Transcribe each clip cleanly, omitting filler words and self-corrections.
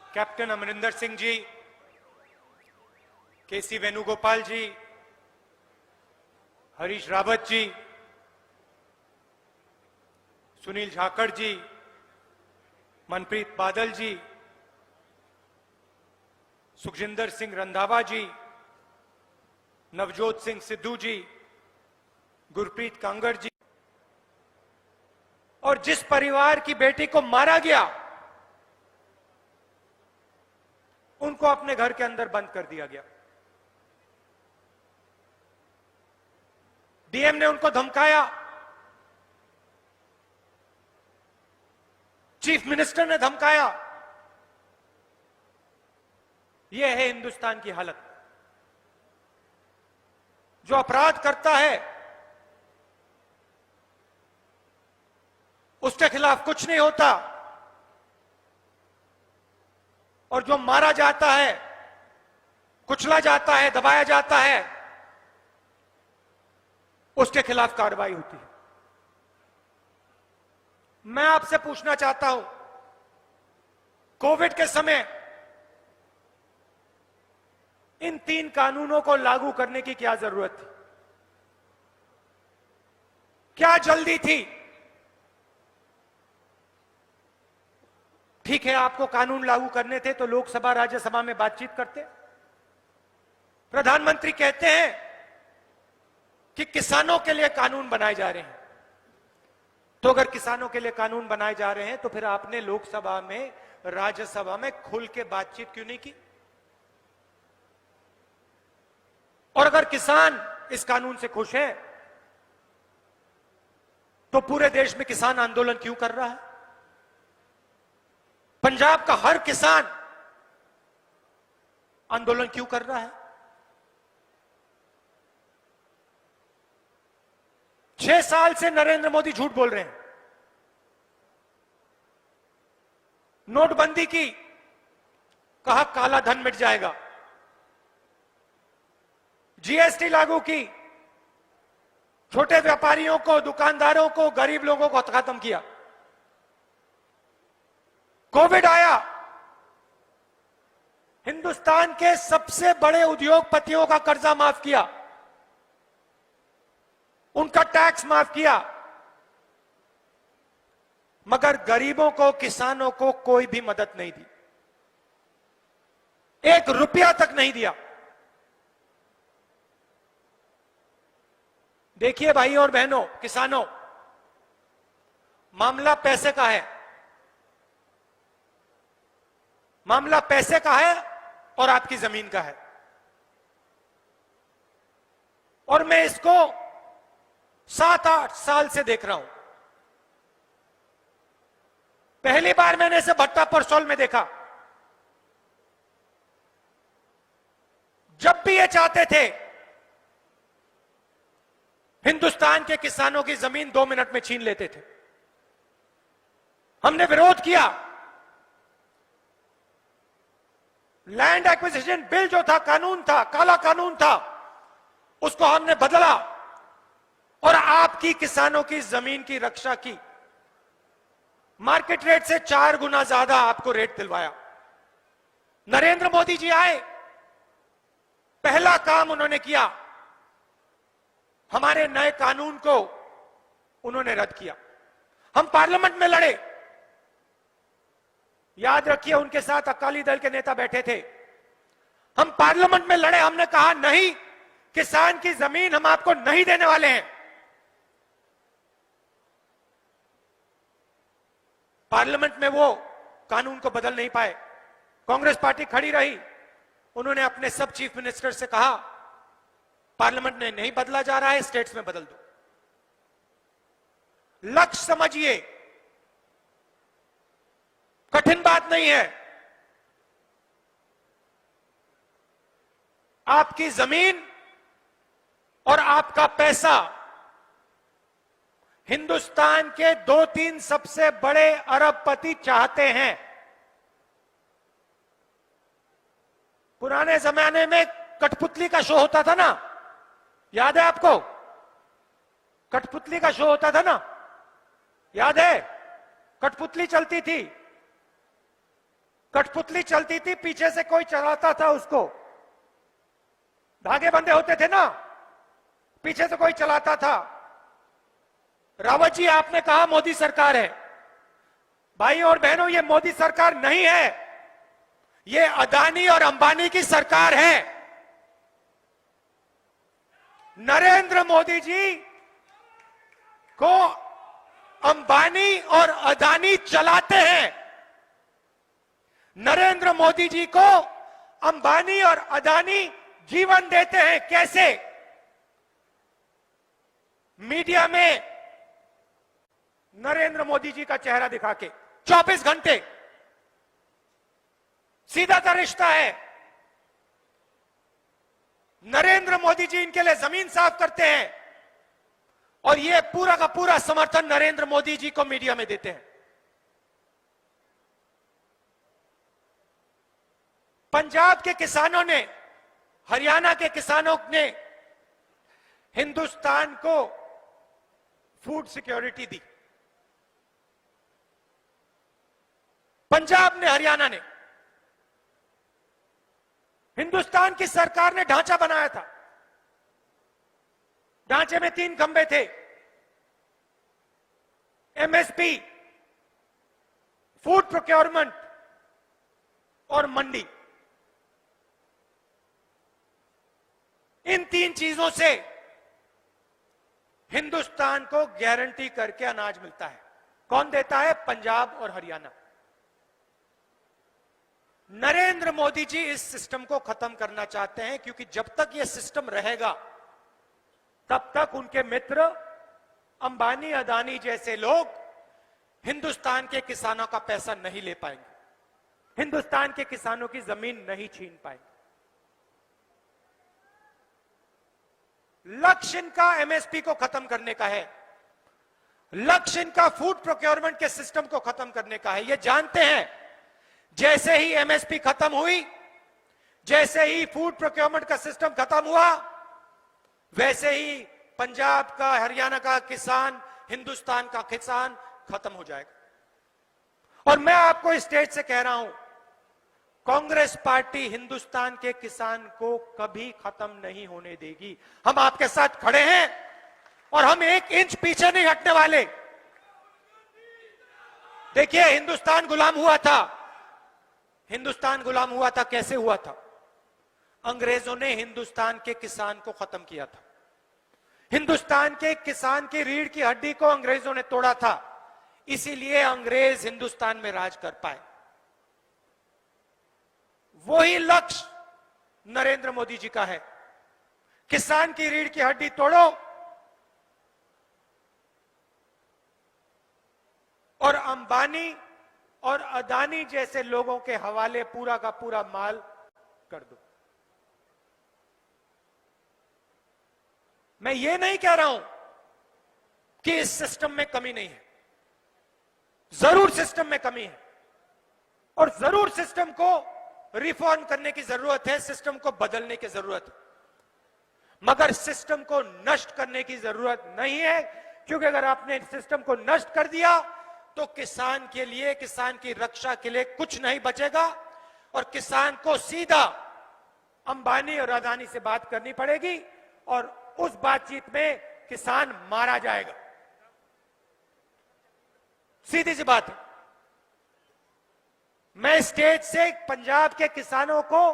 Captain Amarinder Singh ji, केसी वेणुगोपाल जी, हरीश रावत जी, सुनील झाकड़ जी, मनप्रीत बादल जी, सुखजिंदर सिंह रंधावा जी, नवजोत सिंह सिद्धू जी, गुरप्रीत कांगड़ जी, और जिस परिवार की बेटी को मारा गया उनको अपने घर के अंदर बंद कर दिया गया। डीएम ने उनको धमकाया, चीफ मिनिस्टर ने धमकाया। यह है हिंदुस्तान की हालत। जो अपराध करता है उसके खिलाफ कुछ नहीं होता, और जो मारा जाता है, कुचला जाता है, दबाया जाता है, उसके खिलाफ कार्रवाई होती है। मैं आपसे पूछना चाहता हूं, कोविड के समय इन 3 कानूनों को लागू करने की क्या जरूरत थी? क्या जल्दी थी? ठीक है, आपको कानून लागू करने थे तो लोकसभा राज्यसभा में बातचीत करते। प्रधानमंत्री कहते हैं कि किसानों के लिए कानून बनाए जा रहे हैं, तो अगर किसानों के लिए कानून बनाए जा रहे हैं तो फिर आपने लोकसभा में, राज्यसभा में खुल के बातचीत क्यों नहीं की? और अगर किसान इस कानून से खुश है तो पूरे देश में किसान आंदोलन क्यों कर रहा है? पंजाब का हर किसान आंदोलन क्यों कर रहा है? 6 साल से नरेंद्र मोदी झूठ बोल रहे हैं। नोटबंदी की, कहा काला धन मिट जाएगा। जीएसटी लागू की, छोटे व्यापारियों को, दुकानदारों को, गरीब लोगों को खत्म किया। कोविड आया, हिंदुस्तान के सबसे बड़े उद्योगपतियों का कर्जा माफ किया, उनका टैक्स माफ किया, मगर गरीबों को, किसानों को कोई भी मदद नहीं दी। 1 रुपया तक नहीं दिया। देखिए भाइयों और बहनों, किसानों, मामला पैसे का है। मामला पैसे का है और आपकी जमीन का है। और मैं इसको 7-8 साल से देख रहा हूं। पहली बार मैंने इसे भट्टा परसौल में देखा। जब भी ये चाहते थे हिंदुस्तान के किसानों की जमीन 2 मिनट में छीन लेते थे। हमने विरोध किया। लैंड एक्विजिशन बिल जो था, कानून था, काला कानून था, उसको हमने बदला और आपकी किसानों की जमीन की रक्षा की। मार्केट रेट से 4 गुना ज्यादा आपको रेट दिलवाया। नरेंद्र मोदी जी आए, पहला काम उन्होंने किया, हमारे नए कानून को उन्होंने रद्द किया। हम पार्लियामेंट में लड़े। याद रखिए, उनके साथ अकाली दल के नेता बैठे थे। हम पार्लियामेंट में लड़े। हमने कहा नहीं, किसान की जमीन हम आपको नहीं देने वाले हैं। पार्लियामेंट में वो कानून को बदल नहीं पाए। कांग्रेस पार्टी खड़ी रही। उन्होंने अपने सब चीफ मिनिस्टर से कहा, पार्लियामेंट ने नहीं बदला जा रहा है, स्टेट्स में बदल दो। लक्ष्य समझिए, कठिन बात नहीं है। आपकी जमीन और आपका पैसा हिंदुस्तान के 2-3 सबसे बड़े अरबपति चाहते हैं। पुराने जमाने में कठपुतली का शो होता था ना, याद है आपको? कठपुतली का शो होता था ना, याद है? कठपुतली चलती थी। कठपुतली चलती थी, पीछे से कोई चलाता था उसको, धागे बंधे होते थे ना, पीछे से कोई चलाता था। रावत जी, आपने कहा मोदी सरकार है। भाई और बहनों, ये मोदी सरकार नहीं है, ये अदानी और अंबानी की सरकार है। नरेंद्र मोदी जी को अंबानी और अदानी चलाते हैं। नरेंद्र मोदी जी को अंबानी और अदानी जीवन देते हैं। कैसे? मीडिया में नरेंद्र मोदी जी का चेहरा दिखा के 24 घंटे, सीधा सा रिश्ता है। नरेंद्र मोदी जी इनके लिए जमीन साफ करते हैं और ये पूरा का पूरा समर्थन नरेंद्र मोदी जी को मीडिया में देते हैं। पंजाब के किसानों ने, हरियाणा के किसानों ने हिंदुस्तान को फूड सिक्योरिटी दी। पंजाब ने, हरियाणा ने, हिंदुस्तान की सरकार ने ढांचा बनाया था। ढांचे में 3 खंबे थे, एमएसपी, फूड प्रोक्योरमेंट और मंडी। इन 3 चीजों से हिंदुस्तान को गारंटी करके अनाज मिलता है। कौन देता है? पंजाब और हरियाणा। नरेंद्र मोदी जी इस सिस्टम को खत्म करना चाहते हैं, क्योंकि जब तक यह सिस्टम रहेगा तब तक उनके मित्र अंबानी, अदानी जैसे लोग हिंदुस्तान के किसानों का पैसा नहीं ले पाएंगे, हिंदुस्तान के किसानों की जमीन नहीं छीन पाएंगे। लक्ष्य इनका एमएसपी को खत्म करने का है, लक्ष्य इनका फूड प्रोक्योरमेंट के सिस्टम को खत्म करने का है। ये जानते हैं जैसे ही एमएसपी खत्म हुई, जैसे ही फूड प्रोक्योरमेंट का सिस्टम खत्म हुआ, वैसे ही पंजाब का, हरियाणा का किसान, हिंदुस्तान का किसान खत्म हो जाएगा। और मैं आपको इस स्टेज से कह रहा हूं, कांग्रेस पार्टी हिंदुस्तान के किसान को कभी खत्म नहीं होने देगी। हम आपके साथ खड़े हैं और हम 1 इंच पीछे नहीं हटने वाले। देखिए, हिंदुस्तान गुलाम हुआ था। हिंदुस्तान गुलाम हुआ था, कैसे हुआ था? अंग्रेजों ने हिंदुस्तान के किसान को खत्म किया था। हिंदुस्तान के किसान की रीढ़ की हड्डी को अंग्रेजों ने तोड़ा था, इसीलिए अंग्रेज हिंदुस्तान में राज कर पाए। वही लक्ष्य नरेंद्र मोदी जी का है। किसान की रीढ़ की हड्डी तोड़ो और अंबानी और अदानी जैसे लोगों के हवाले पूरा का पूरा माल कर दो। मैं ये नहीं कह रहा हूं कि इस सिस्टम में कमी नहीं है, जरूर सिस्टम में कमी है और जरूर सिस्टम को रिफॉर्म करने की जरूरत है, सिस्टम को बदलने की जरूरत है, मगर सिस्टम को नष्ट करने की जरूरत नहीं है। क्योंकि अगर आपने सिस्टम को नष्ट कर दिया तो किसान के लिए, किसान की रक्षा के लिए कुछ नहीं बचेगा और किसान को सीधा अंबानी और अदानी से बात करनी पड़ेगी और उस बातचीत में किसान मारा जाएगा। सीधी सी बात है। मैं स्टेज से पंजाब के किसानों को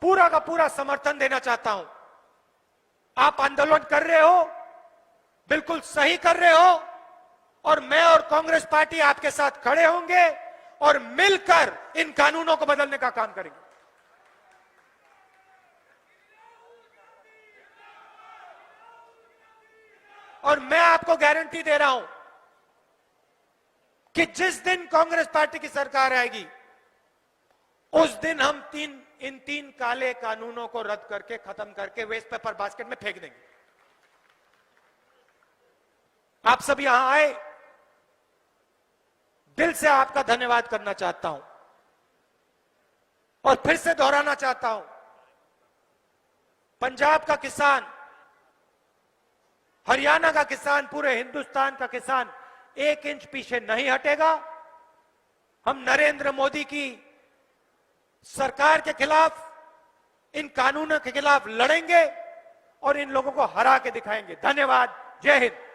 पूरा का पूरा समर्थन देना चाहता हूं। आप आंदोलन कर रहे हो, बिल्कुल सही कर रहे हो और मैं और कांग्रेस पार्टी आपके साथ खड़े होंगे और मिलकर इन कानूनों को बदलने का काम करेंगे। और मैं आपको गारंटी दे रहा हूं कि जिस दिन कांग्रेस पार्टी की सरकार आएगी उस दिन हम इन तीन काले कानूनों को रद्द करके, खत्म करके वेस्ट पेपर बास्केट में फेंक देंगे। आप सब यहां आए, दिल से आपका धन्यवाद करना चाहता हूं और फिर से दोहराना चाहता हूं, पंजाब का किसान, हरियाणा का किसान, पूरे हिंदुस्तान का किसान 1 इंच पीछे नहीं हटेगा। हम नरेंद्र मोदी की सरकार के खिलाफ, इन कानूनों के खिलाफ लड़ेंगे और इन लोगों को हरा के दिखाएंगे। धन्यवाद। जय हिंद।